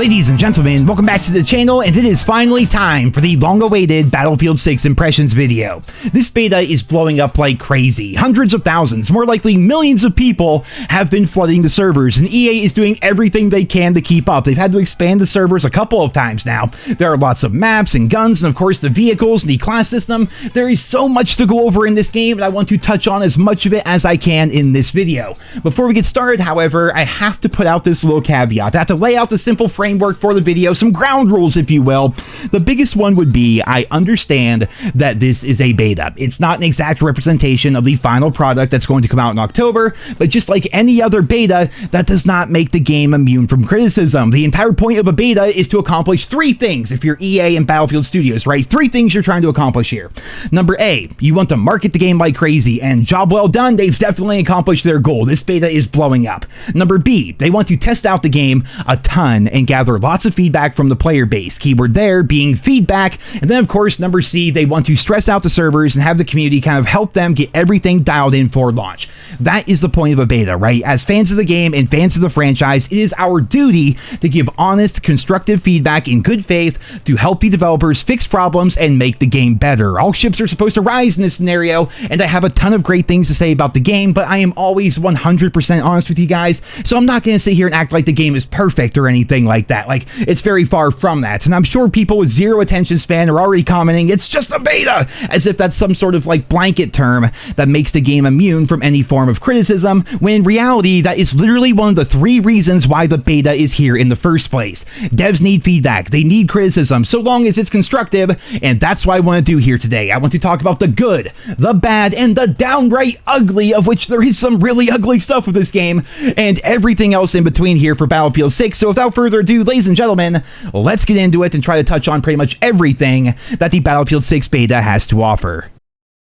Ladies and gentlemen, welcome back to the channel, and it is finally time for the long-awaited Battlefield 6 Impressions video. This beta is blowing up like crazy. Hundreds of thousands, more likely millions of people have been flooding the servers, and EA is doing everything they can to keep up. They've had to expand the servers a couple of times now. There are lots of maps and guns, and of course the vehicles and the class system. There is so much to go over in this game, and I want to touch on as much of it as I can in this video. Before we get started, however, I have to put out this little caveat. I have to lay out the simple framework for the video, some ground rules, if you will. The biggest one would be, I understand that this is a beta. It's not an exact representation of the final product that's going to come out in October, but just like any other beta, that does not make the game immune from criticism. The entire point of a beta is to accomplish three things if you're EA and Battlefield Studios, right? Three things you're trying to accomplish here. Number A, you want to market the game like crazy, and job well done, they've definitely accomplished their goal. This beta is blowing up. Number B, they want to test out the game a ton and gather lots of feedback from the player base, keyword there being feedback. And then of course, number C, they want to stress out the servers and have the community kind of help them get everything dialed in for launch. That is the point of a beta, right? As fans of the game and fans of the franchise, it is our duty to give honest, constructive feedback in good faith to help the developers fix problems and make the game better. All ships are supposed to rise in this scenario, and I have a ton of great things to say about the game, but I am always 100% honest with you guys, so I'm not going to sit here and act like the game is perfect or anything like that. Like, it's very far from that, and I'm sure people with zero attention span are already commenting, it's just a beta, as if that's some sort of like blanket term that makes the game immune from any form of criticism, when in reality, that is literally one of the three reasons why the beta is here in the first place. Devs need feedback, they need criticism, so long as it's constructive, and that's what I want to do here today. I want to talk about the good, the bad, and the downright ugly, of which there is some really ugly stuff with this game, and everything else in between here for Battlefield 6. So without further ado, ladies and gentlemen, let's get into it and try to touch on pretty much everything that the Battlefield 6 beta has to offer.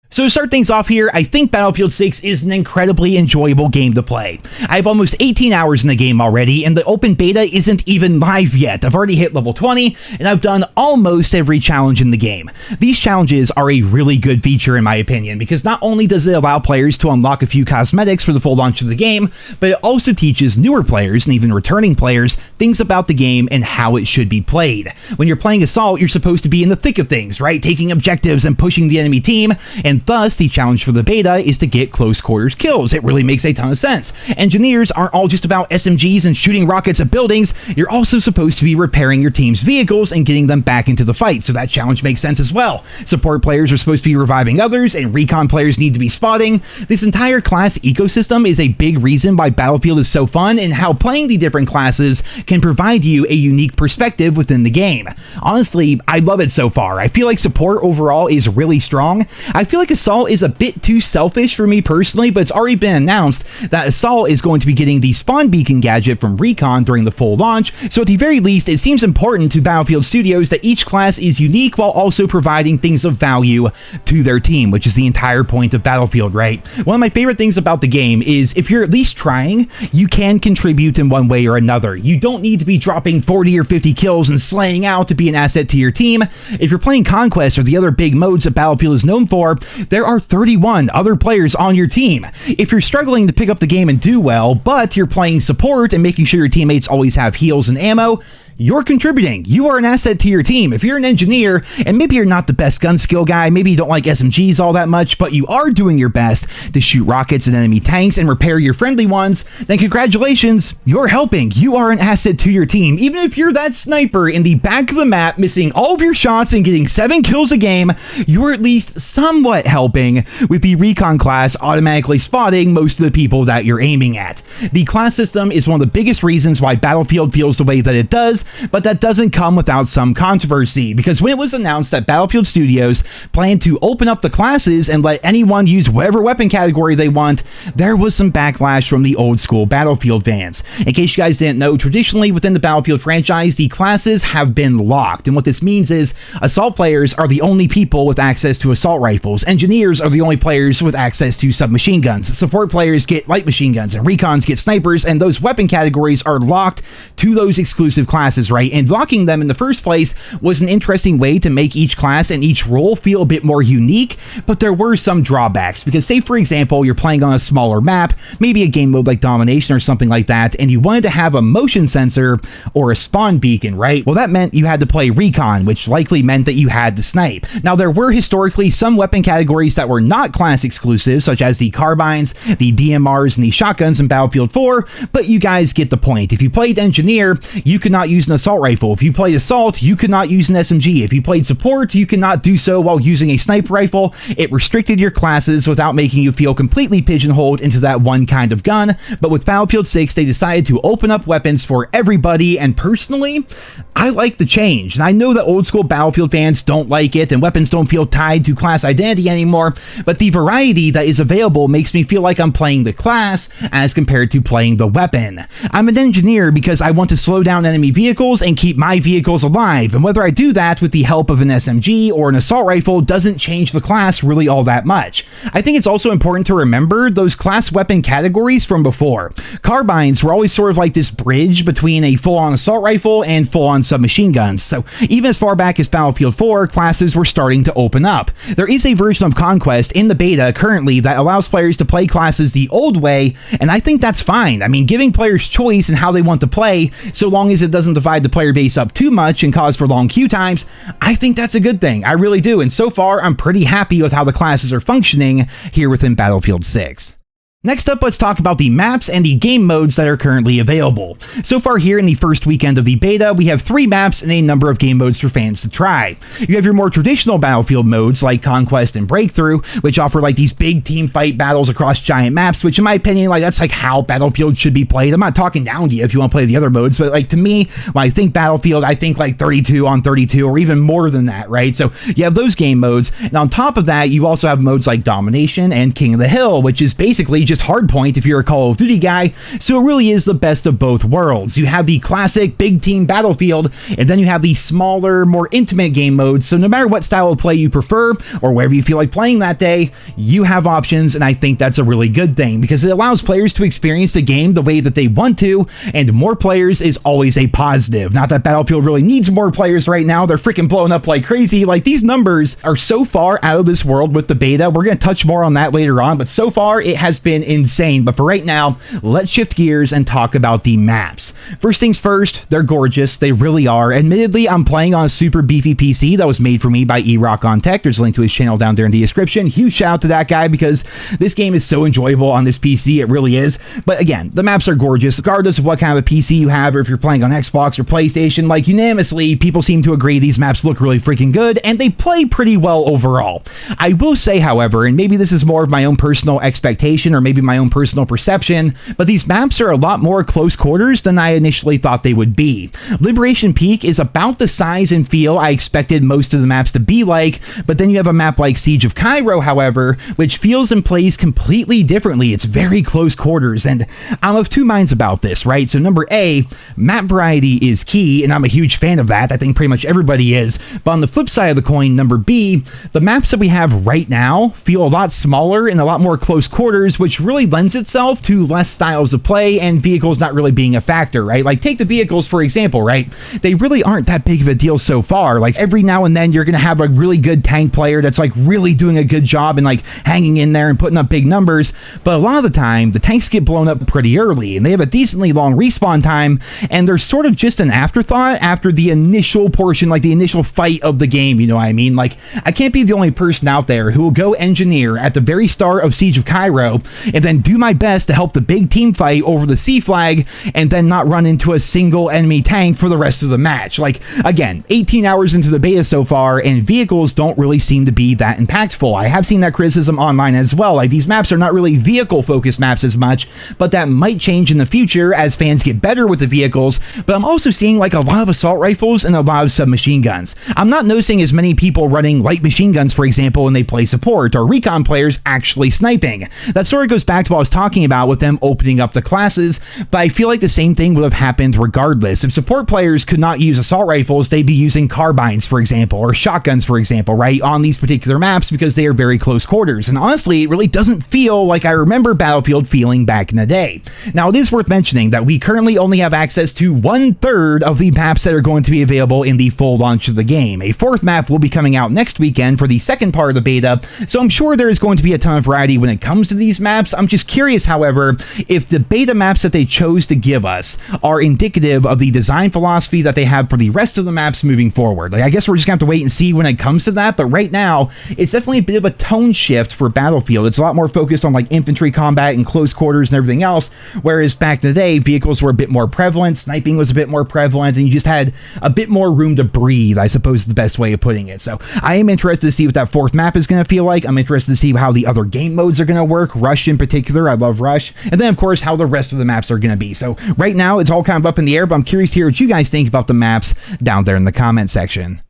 So to start things off here, I think Battlefield 6 is an incredibly enjoyable game to play. I have almost 18 hours in the game already, and the open beta isn't even live yet. I've already hit level 20, and I've done almost every challenge in the game. These challenges are a really good feature in my opinion, because not only does it allow players to unlock a few cosmetics for the full launch of the game, but it also teaches newer players, and even returning players, things about the game and how it should be played. When you're playing Assault, you're supposed to be in the thick of things, right? Taking objectives and pushing the enemy team, and thus, the challenge for the beta is to get close quarters kills. It really makes a ton of sense. Engineers aren't all just about SMGs and shooting rockets at buildings. You're also supposed to be repairing your team's vehicles and getting them back into the fight, so that challenge makes sense as well. Support players are supposed to be reviving others, and recon players need to be spotting. This entire class ecosystem is a big reason why Battlefield is so fun, and how playing the different classes can provide you a unique perspective within the game. Honestly, I love it so far. I feel like support overall is really strong. I feel like Assault is a bit too selfish for me personally, but it's already been announced that Assault is going to be getting the spawn beacon gadget from Recon during the full launch, so at the very least, it seems important to Battlefield Studios that each class is unique while also providing things of value to their team, which is the entire point of Battlefield, right? One of my favorite things about the game is if you're at least trying, you can contribute in one way or another. You don't need to be dropping 40 or 50 kills and slaying out to be an asset to your team. If you're playing Conquest or the other big modes that Battlefield is known for, there are 31 other players on your team. If you're struggling to pick up the game and do well, but you're playing support and making sure your teammates always have heals and ammo, you're contributing. You are an asset to your team. If you're an engineer, and maybe you're not the best gun skill guy, maybe you don't like SMGs all that much, but you are doing your best to shoot rockets and enemy tanks and repair your friendly ones, then congratulations, you're helping. You are an asset to your team. Even if you're that sniper in the back of the map, missing all of your shots and getting 7 kills a game, you're at least somewhat helping with the Recon class automatically spotting most of the people that you're aiming at. The class system is one of the biggest reasons why Battlefield feels the way that it does, but that doesn't come without some controversy, because when it was announced that Battlefield Studios planned to open up the classes and let anyone use whatever weapon category they want, there was some backlash from the old school Battlefield fans. In case you guys didn't know, traditionally within the Battlefield franchise, the classes have been locked, and what this means is Assault players are the only people with access to assault rifles, Engineers are the only players with access to submachine guns, Support players get light machine guns, and Recons get snipers, and those weapon categories are locked to those exclusive classes. classes, right? And locking them in the first place was an interesting way to make each class and each role feel a bit more unique, but there were some drawbacks because say for example, you're playing on a smaller map, maybe a game mode like Domination or something like that, and you wanted to have a motion sensor or a spawn beacon, right? Well, that meant you had to play recon, which likely meant that you had to snipe. Now, there were historically some weapon categories that were not class exclusive, such as the carbines, the DMRs, and the shotguns in Battlefield 4, but you guys get the point. If you played engineer, you could not use an assault rifle. If you played assault, you could not use an SMG. If you played support, you could not do so while using a sniper rifle. It restricted your classes without making you feel completely pigeonholed into that one kind of gun. But with Battlefield 6, they decided to open up weapons for everybody, and personally, I like the change. And I know that old school Battlefield fans don't like it, and weapons don't feel tied to class identity anymore, but the variety that is available makes me feel like I'm playing the class as compared to playing the weapon. I'm an engineer because I want to slow down enemy vehicles and keep my vehicles alive, and whether I do that with the help of an SMG or an assault rifle doesn't change the class really all that much. I think it's also important to remember those class weapon categories from before. Carbines were always sort of like this bridge between a full-on assault rifle and full-on submachine guns, so even as far back as Battlefield 4, classes were starting to open up. There is a version of Conquest in the beta currently that allows players to play classes the old way, and I think that's fine. I mean, giving players choice in how they want to play, so long as it doesn't divide the player base up too much and cause for long queue times, I think that's a good thing. I really do, and so far, I'm pretty happy with how the classes are functioning here within Battlefield 6. Next up, let's talk about the maps and the game modes that are currently available. So far here in the first weekend of the beta, we have 3 maps and a number of game modes for fans to try. You have your more traditional Battlefield modes like Conquest and Breakthrough, which offer like these big team fight battles across giant maps, which in my opinion, like that's like how Battlefield should be played. I'm not talking down to you if you want to play the other modes, but like to me, when I think Battlefield, I think like 32 on 32 or even more than that, right? So you have those game modes, and on top of that, you also have modes like Domination and King of the Hill, which is basically just hardpoint if you're a Call of Duty guy, so it really is the best of both worlds. You have the classic big team Battlefield, and then you have the smaller, more intimate game modes, so no matter what style of play you prefer, or wherever you feel like playing that day, you have options, and I think that's a really good thing, because it allows players to experience the game the way that they want to, and more players is always a positive. Not that Battlefield really needs more players right now, they're freaking blowing up like crazy. Like, these numbers are so far out of this world with the beta. We're going to touch more on that later on, but so far it has been insane. But for right now, let's shift gears and talk about the maps. First things first, they're gorgeous. They really are. Admittedly, I'm playing on a super beefy PC that was made for me by ErockOnTech. There's a link to his channel down there in the description. Huge shout out to that guy because this game is so enjoyable on this PC. It really is. But again, the maps are gorgeous, regardless of what kind of a PC you have or if you're playing on Xbox or PlayStation. Like, unanimously, people seem to agree these maps look really freaking good and they play pretty well overall. I will say, however, and maybe this is more of my own personal expectation or maybe my own personal perception, but these maps are a lot more close quarters than I initially thought they would be. Liberation Peak is about the size and feel I expected most of the maps to be like, but then you have a map like Siege of Cairo, however, which feels and plays completely differently. It's very close quarters, and I'm of two minds about this, right? So number A, map variety is key, and I'm a huge fan of that. I think pretty much everybody is. But on the flip side of the coin, number B, the maps that we have right now feel a lot smaller and a lot more close quarters, which really lends itself to less styles of play and vehicles not really being a factor, right? Like, take the vehicles for example, right? They really aren't that big of a deal so far. Like, every now and then you're gonna have a really good tank player that's like really doing a good job and like hanging in there and putting up big numbers, but a lot of the time the tanks get blown up pretty early and they have a decently long respawn time, and they're sort of just an afterthought after the initial portion, like the initial fight of the game, you know what I mean? Like, I can't be the only person out there who will go engineer at the very start of Siege of Cairo and then do my best to help the big team fight over the C flag and then not run into a single enemy tank for the rest of the match. Like, again, 18 hours into the beta so far, and vehicles don't really seem to be that impactful. I have seen that criticism online as well. Like, these maps are not really vehicle-focused maps as much, but that might change in the future as fans get better with the vehicles. But I'm also seeing like a lot of assault rifles and a lot of submachine guns. I'm not noticing as many people running light machine guns, for example, when they play support, or recon players actually sniping. That sort of goes goes back to what I was talking about with them opening up the classes, but I feel like the same thing would have happened regardless. If support players could not use assault rifles, they'd be using carbines, for example, or shotguns, for example, right, on these particular maps because they are very close quarters. And honestly, it really doesn't feel like I remember Battlefield feeling back in the day. Now, it is worth mentioning that we currently only have access to 1/3 of the maps that are going to be available in the full launch of the game. A 4th map will be coming out next weekend for the second part of the beta, so I'm sure there is going to be a ton of variety when it comes to these maps. I'm just curious, however, if the beta maps that they chose to give us are indicative of the design philosophy that they have for the rest of the maps moving forward. Like, I guess we're just gonna have to wait and see when it comes to that, but right now, it's definitely a bit of a tone shift for Battlefield. It's a lot more focused on like infantry combat and close quarters and everything else, whereas back in the day, vehicles were a bit more prevalent, sniping was a bit more prevalent, and you just had a bit more room to breathe, I suppose is the best way of putting it. So I am interested to see what that 4th map is going to feel like. I'm interested to see how the other game modes are going to work, Rush in particular. I love Rush. And then, of course, how the rest of the maps are going to be. So right now, it's all kind of up in the air, but I'm curious to hear what you guys think about the maps down there in the comment section.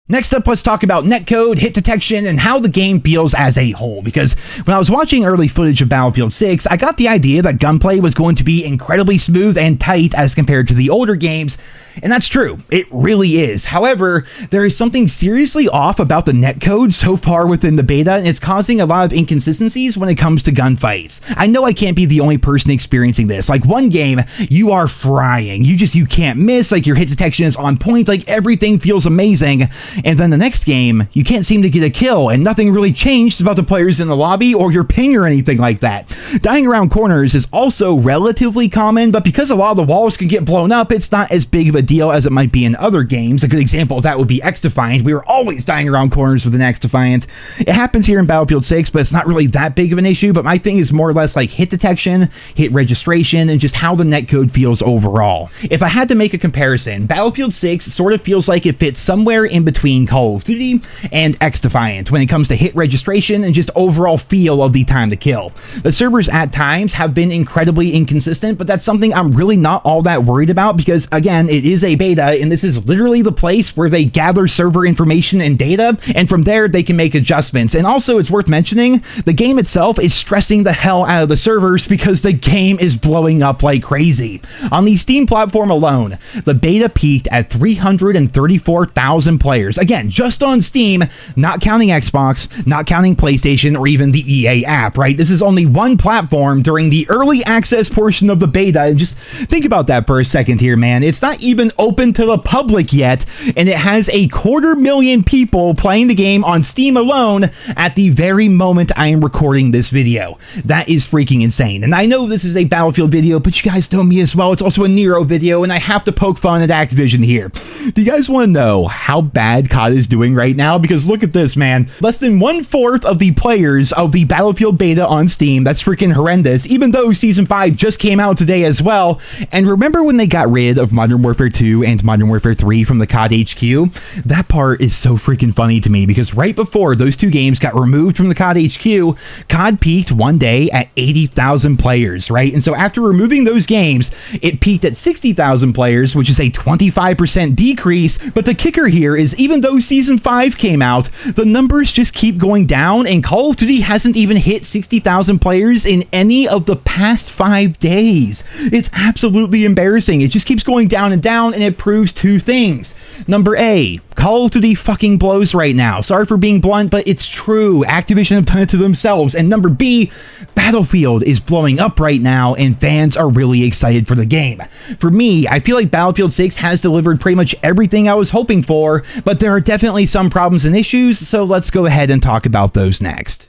Next up, let's talk about netcode, hit detection, and how the game feels as a whole, because when I was watching early footage of Battlefield 6, I got the idea that gunplay was going to be incredibly smooth and tight as compared to the older games, and that's true. It really is. However, there is something seriously off about the netcode so far within the beta, and it's causing a lot of inconsistencies when it comes to gunfights. I know I can't be the only person experiencing this. Like, one game, you are frying. You can't miss. Like, your hit detection is on point. Like, everything feels amazing. And then the next game, you can't seem to get a kill, and nothing really changed about the players in the lobby or your ping or anything like that. Dying around corners is also relatively common, but because a lot of the walls can get blown up, it's not as big of a deal as it might be in other games. A good example of that would be X-Defiant. We were always dying around corners with an X-Defiant. It happens here in Battlefield 6, but it's not really that big of an issue. But my thing is more or less like hit detection, hit registration, and just how the netcode feels overall. If I had to make a comparison, Battlefield 6 sort of feels like it fits somewhere in between Call of Duty and X-Defiant when it comes to hit registration and just overall feel of the time to kill. The servers at times have been incredibly inconsistent, but that's something I'm really not all that worried about because, again, it is a beta, and this is literally the place where they gather server information and data, and from there they can make adjustments. And also, it's worth mentioning, the game itself is stressing the hell out of the servers because the game is blowing up like crazy. On the Steam platform alone, the beta peaked at 334,000 players. Again, just on Steam, not counting Xbox, not counting PlayStation, or even the EA app, right? This is only one platform during the early access portion of the beta, and just think about that for a second here, man. It's not even open to the public yet, and it has 250,000 people playing the game on Steam alone at the very moment I am recording this video. That is freaking insane. And I know this is a Battlefield video, but you guys know me as well. It's also a Nero video, and I have to poke fun at Activision here. Do you guys want to know how bad COD is doing right now? Because look at this, man. Less than 1/4 of the players of the Battlefield beta on Steam. That's freaking horrendous, even though Season 5 just came out today as well. And remember when they got rid of Modern Warfare 2 and Modern Warfare 3 from the COD HQ? That part is so freaking funny to me because right before those two games got removed from the COD HQ, COD peaked one day at 80,000 players, right? And so after removing those games, it peaked at 60,000 players, which is a 25% decrease. But the kicker here is even though Season 5 came out, the numbers just keep going down, and Call of Duty hasn't even hit 60,000 players in any of the past 5 days. It's absolutely embarrassing. It just keeps going down, and it proves two things. Number A, Call of Duty fucking blows right now. Sorry for being blunt, but it's true. Activision have done it to themselves. And number B, Battlefield is blowing up right now, and fans are really excited for the game. For me, I feel like Battlefield 6 has delivered pretty much everything I was hoping for, but there are definitely some problems and issues, so let's go ahead and talk about those next.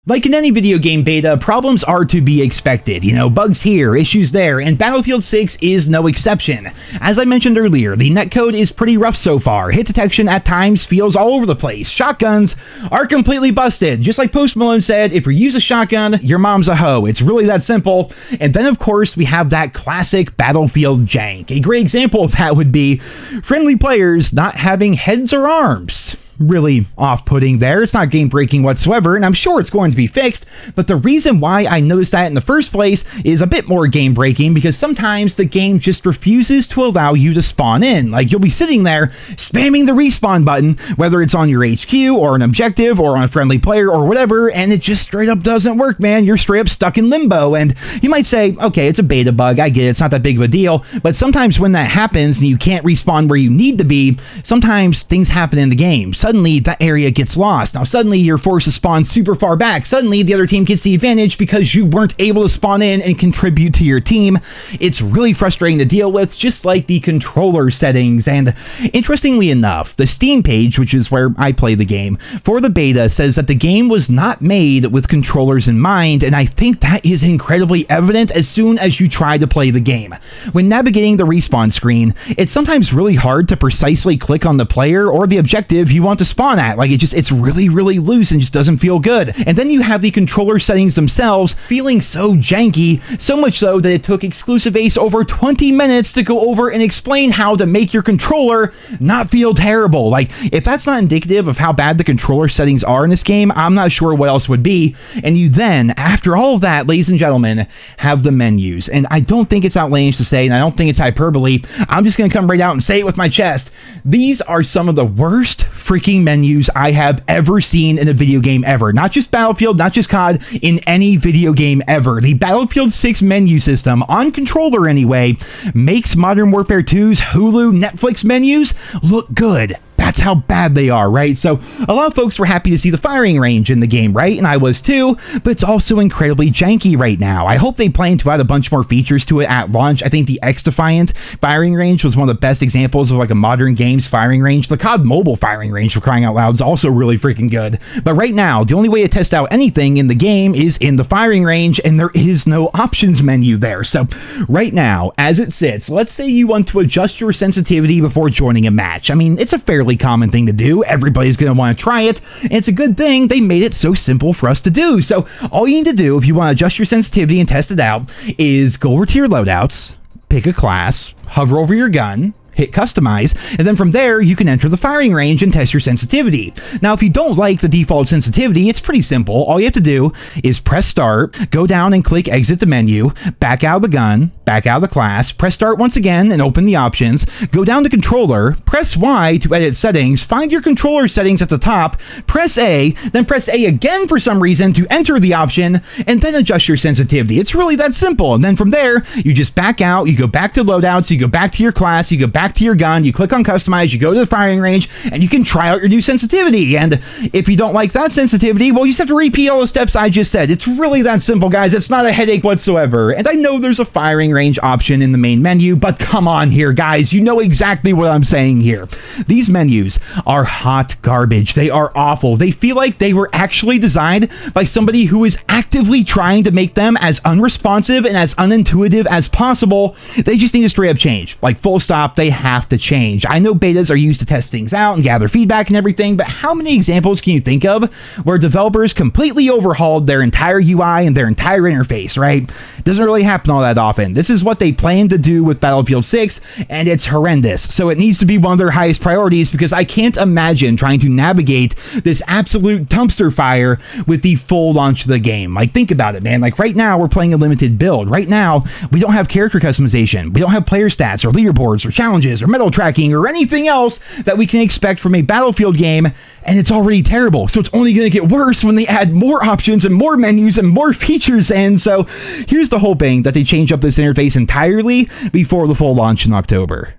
Like in any video game beta, problems are to be expected. You know, bugs here, issues there, and Battlefield 6 is no exception. As I mentioned earlier, the netcode is pretty rough so far. Hit detection at times feels all over the place. Shotguns are completely busted. Just like Post Malone said, if you use a shotgun, your mom's a hoe. It's really that simple. And then, of course, we have that classic Battlefield jank. A great example of that would be friendly players not having heads or arms. really off-putting there. It's not game-breaking whatsoever, and I'm sure it's going to be fixed, but the reason why I noticed that in the first place is a bit more game-breaking, because sometimes the game just refuses to allow you to spawn in. Like, you'll be sitting there spamming the respawn button, whether it's on your HQ or an objective or on a friendly player or whatever, and it just straight up doesn't work, man. You're straight up stuck in limbo. And you might say, okay, it's a beta bug, I get it, it's not that big of a deal, but sometimes when that happens and you can't respawn where you need to be, sometimes things happen in the game. Suddenly that area gets lost. Now suddenly you're forced to spawn super far back. Suddenly the other team gets the advantage because you weren't able to spawn in and contribute to your team. It's really frustrating to deal with, just like the controller settings. And interestingly enough, the Steam page, which is where I play the game, for the beta says that the game was not made with controllers in mind, and I think that is incredibly evident as soon as you try to play the game. When navigating the respawn screen, it's sometimes really hard to precisely click on the player or the objective you want to spawn at. Like, it's really loose and just doesn't feel good. And then you have the controller settings themselves feeling so janky, so much so that it took Exclusive Ace over 20 minutes to go over and explain how to make your controller not feel terrible. Like, if that's not indicative of how bad the controller settings are in this game, I'm not sure what else would be. And you then, after all of that, ladies and gentlemen, have the menus. And I don't think it's outlandish to say, and I don't think it's hyperbole, I'm just gonna come right out and say it with my chest. These are some of the worst freaking menus I have ever seen in a video game ever. Not just Battlefield, not just COD, in any video game ever. The Battlefield 6 menu system, on controller anyway, makes Modern Warfare 2's Hulu Netflix menus look good. That's how bad they are, right? So a lot of folks were happy to see the firing range in the game, right? And I was too, but it's also incredibly janky right now. I hope they plan to add a bunch more features to it at launch. I think the X-Defiant firing range was one of the best examples of like a modern game's firing range. The COD Mobile firing range, for crying out loud, is also really freaking good. But right now, the only way to test out anything in the game is in the firing range, and there is no options menu there. So right now, as it sits, let's say you want to adjust your sensitivity before joining a match. I mean, it's a fairly common thing to do. Everybody's going to want to try it, and it's a good thing they made it so simple for us to do. So all you need to do if you want to adjust your sensitivity and test it out is go over to your loadouts, pick a class, hover over your gun, hit customize, and then from there you can enter the firing range and test your sensitivity. Now, if you don't like the default sensitivity, it's pretty simple. All you have to do is press start, go down and click exit the menu, back out of the gun, back out of the class, press start once again and open the options, go down to controller, press Y to edit settings, find your controller settings at the top, press A, then press A again for some reason to enter the option, and then adjust your sensitivity. It's really that simple. And then from there, you just back out, you go back to loadouts, you go back to your class, you go back to your gun, you click on customize, you go to the firing range, and you can try out your new sensitivity. And if you don't like that sensitivity, well, you just have to repeat all the steps I just said. It's really that simple, guys. It's not a headache whatsoever. And I know there's a firing range option in the main menu, but come on here, guys. You know exactly what I'm saying here. These menus are hot garbage. They are awful. They feel like they were actually designed by somebody who is actively trying to make them as unresponsive and as unintuitive as possible. They just need to straight up change. Like, full stop. They have to change. I know betas are used to test things out and gather feedback and everything, but how many examples can you think of where developers completely overhauled their entire UI and their entire interface, right? It doesn't really happen all that often. This is what they plan to do with Battlefield 6, and it's horrendous. So it needs to be one of their highest priorities, because I can't imagine trying to navigate this absolute dumpster fire with the full launch of the game. Like, think about it, man. Like, right now we're playing a limited build. Right now we don't have character customization. We don't have player stats or leaderboards or challenges or medal tracking or anything else that we can expect from a Battlefield game, and it's already terrible. So it's only going to get worse when they add more options and more menus and more features. And so here's the hoping that they change up this interface entirely before the full launch in October.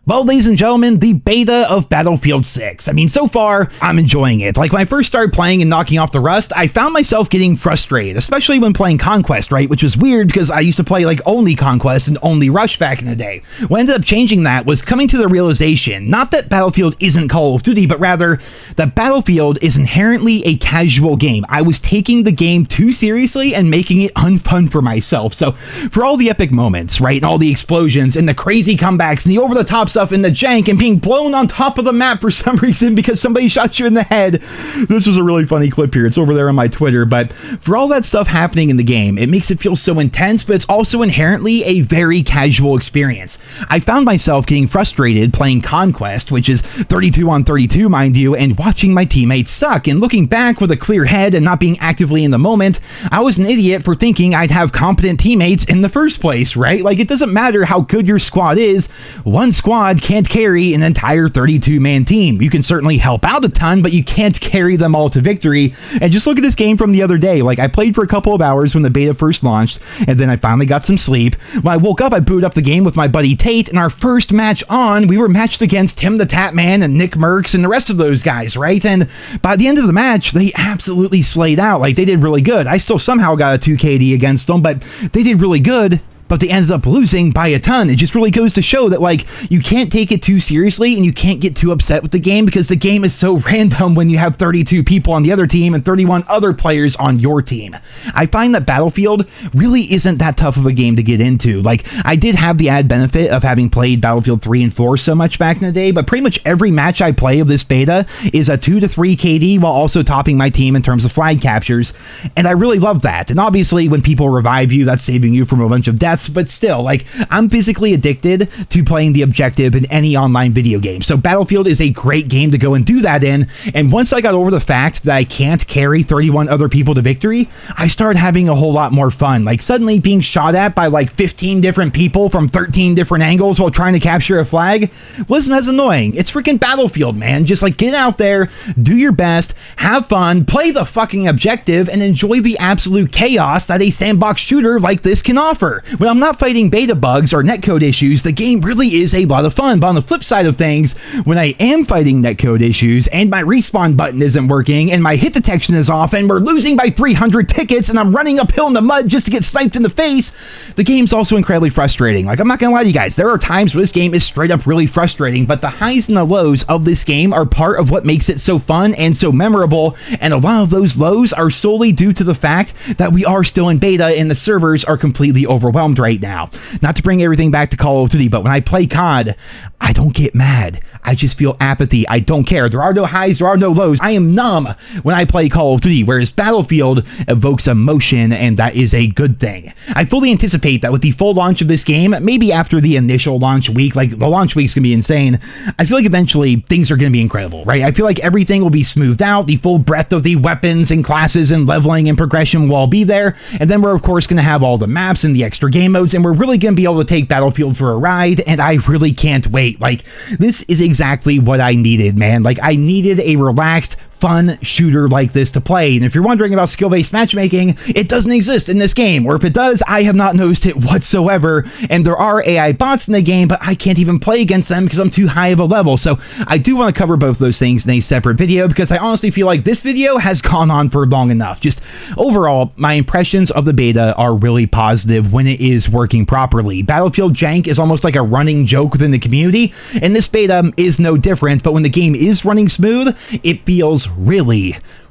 Well, ladies and gentlemen, the beta of Battlefield 6. I mean, so far, I'm enjoying it. Like, when I first started playing and knocking off the rust, I found myself getting frustrated, especially when playing Conquest, right? Which was weird, because I used to play, like, only Conquest and only Rush back in the day. What ended up changing that was coming to the realization, not that Battlefield isn't Call of Duty, but rather that Battlefield is inherently a casual game. I was taking the game too seriously and making it unfun for myself. So, for all the epic moments, right, and all the explosions and the crazy comebacks and the over-the-top stuff in the jank and being blown on top of the map for some reason because somebody shot you in the head. This was a really funny clip here. It's over there on my Twitter, but for all that stuff happening in the game, it makes it feel so intense, but it's also inherently a very casual experience. I found myself getting frustrated playing Conquest, which is 32 on 32, mind you, and watching my teammates suck, and looking back with a clear head and not being actively in the moment, I was an idiot for thinking I'd have competent teammates in the first place, right? Like, it doesn't matter how good your squad is, one squad can't carry an entire 32-man team. You can certainly help out a ton, but you can't carry them all to victory. And just look at this game from the other day. Like, I played for a couple of hours when the beta first launched, and then I finally got some sleep. When I woke up, I booted up the game with my buddy Tate, and our first match on, we were matched against Tim the Tatman and Nick Merckx and the rest of those guys, right? And by the end of the match, they absolutely slayed out. Like, they did really good. I still somehow got a 2 KD against them, but they did really good. But they ended up losing by a ton. It just really goes to show that, like, you can't take it too seriously and you can't get too upset with the game because the game is so random when you have 32 people on the other team and 31 other players on your team. I find that Battlefield really isn't that tough of a game to get into. Like, I did have the added benefit of having played Battlefield 3 and 4 so much back in the day, but pretty much every match I play of this beta is a 2 to 3 KD while also topping my team in terms of flag captures, and I really love that. And obviously, when people revive you, that's saving you from a bunch of deaths, but still, like, I'm physically addicted to playing the objective in any online video game. So Battlefield is a great game to go and do that in. And once I got over the fact that I can't carry 31 other people to victory, I started having a whole lot more fun. Like, suddenly being shot at by like 15 different people from 13 different angles while trying to capture a flag wasn't as annoying. It's freaking Battlefield, man. Just like, get out there, do your best, have fun, play the fucking objective, and enjoy the absolute chaos that a sandbox shooter like this can offer. When I'm not fighting beta bugs or netcode issues, the game really is a lot of fun. But on the flip side of things, when I am fighting netcode issues and my respawn button isn't working and my hit detection is off and we're losing by 300 tickets and I'm running uphill in the mud just to get sniped in the face, the game's also incredibly frustrating. Like, I'm not gonna lie to you guys, there are times where this game is straight up really frustrating, but the highs and the lows of this game are part of what makes it so fun and so memorable, and a lot of those lows are solely due to the fact that we are still in beta and the servers are completely overwhelmed right now. Not to bring everything back to Call of Duty, but when I play COD, I don't get mad. I just feel apathy. I don't care. There are no highs, there are no lows. I am numb when I play Call of Duty, whereas Battlefield evokes emotion, and that is a good thing. I fully anticipate that with the full launch of this game, maybe after the initial launch week, like the launch week's gonna be insane, I feel like eventually things are gonna be incredible, right? I feel like everything will be smoothed out, the full breadth of the weapons and classes and leveling and progression will all be there, and then we're of course gonna have all the maps and the extra game modes, and we're really gonna be able to take Battlefield for a ride, and I really can't wait. Like, this is exactly what I needed, man. Like, I needed a relaxed, fun shooter like this to play. And if you're wondering about skill-based matchmaking, it doesn't exist in this game, or if it does, I have not noticed it whatsoever. And there are AI bots in the game, but I can't even play against them because I'm too high of a level. So I do want to cover both those things in a separate video, because I honestly feel like this video has gone on for long enough. Just overall, my impressions of the beta are really positive when it is working properly. Battlefield jank is almost like a running joke within the community, and this beta is no different, but when the game is running smooth, it feels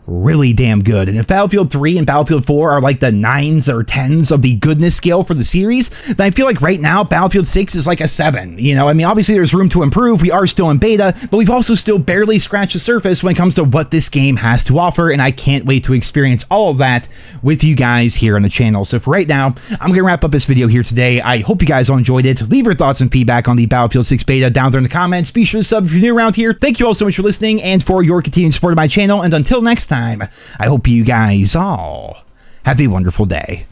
really damn good. And if Battlefield 3 and Battlefield 4 are like the 9s or 10s of the goodness scale for the series, then I feel like right now Battlefield 6 is like a 7. You know, I mean, obviously there's room to improve. We are still in beta, but we've also still barely scratched the surface when it comes to what this game has to offer, and I can't wait to experience all of that with you guys here on the channel. So for right now, I'm going to wrap up this video here today. I hope you guys all enjoyed it. Leave your thoughts and feedback on the Battlefield 6 beta down there in the comments. Be sure to sub if you're new around here. Thank you all so much for listening and for your continued support of my channel, and until next time, I hope you guys all have a wonderful day.